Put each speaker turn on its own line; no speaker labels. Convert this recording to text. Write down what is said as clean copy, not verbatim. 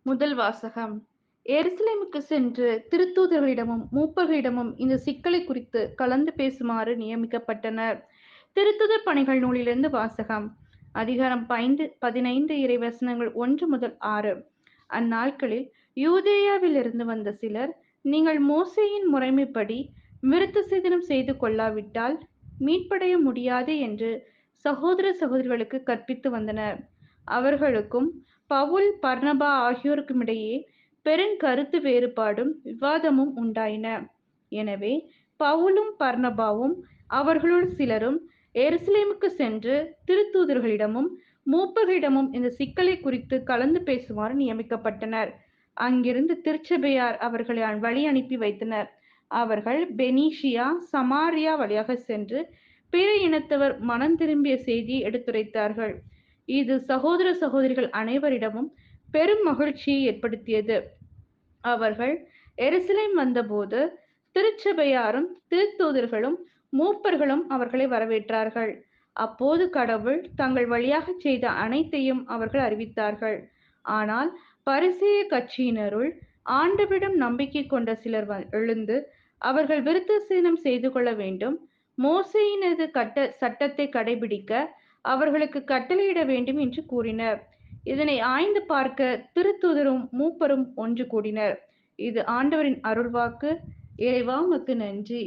முதல் வாசகம். எருசலேமுக்கு சென்று திருத்தூதர்களிடமும் மூப்பர்களிடமும் இந்த சிக்கலை குறித்து கலந்து பேசுமாறு நியமிக்கப்பட்டனர். திருத்துதர் பணிகள் நூலிலிருந்து வாசகம். அதிகாரம் 15 இறைவசனங்கள் 1 முதல் 6. அந்நாட்களில் யூதேயாவிலிருந்து வந்த சிலர், நீங்கள் மோசேயின் முறைமைப்படி விருத்த சேதனம் செய்து கொள்ளாவிட்டால் மீட்படைய முடியாது என்று சகோதர சகோதரிகளுக்கு கற்பித்து வந்தனர். அவர்களுக்கும் பவுல், பர்னபா ஆகியோருக்குமிடையே பெருங்கருத்து வேறுபாடும் விவாதமும் உண்டாயின. எனவே பவுலும் பர்னபாவும் அவர்களுள் சிலரும் எருசலேமுக்கு சென்று திருத்தூதர்களிடமும் மூப்பர்களிடமும் இந்த சிக்கலை குறித்து கலந்து பேசுமாறு நியமிக்கப்பட்டனர். அங்கிருந்து திருச்சபையார் அவர்களை வழி அனுப்பி வைத்தனர். அவர்கள் பெனீசியா, சமாரியா வழியாக சென்று பிற இனத்தவர் மனம் திரும்பிய செய்தியை எடுத்துரைத்தார்கள். இது சகோதர சகோதரிகள் அனைவரிடமும் பெரும் மகிழ்ச்சியை ஏற்படுத்தியது. அவர்கள் எருசலேம் வந்தபோது திருச்சபையாரும் திருத்தூதர்களும் மூப்பர்களும் அவர்களை வரவேற்றார்கள். அப்போது கடவுள் தங்கள் வழியாக செய்த அனைத்தையும் அவர்கள் அறிவித்தார்கள். ஆனால் பரிசேய கட்சியினருள் ஆண்டவரிடம் நம்பிக்கை கொண்ட சிலர் எழுந்து, அவர்கள் விருத்த சேதனம் செய்து கொள்ள வேண்டும், மோசேயினது சட்டத்தை கடைபிடிக்க அவர்களுக்கு கட்டளையிட வேண்டும் என்று கூறினர். இதனை ஆய்ந்து பார்க்க திருத்தூதரும் மூப்பரும் ஒன்று கூடினர். இது ஆண்டவரின் அருள்வாக்கு. இறைவா உமக்கு நன்றி.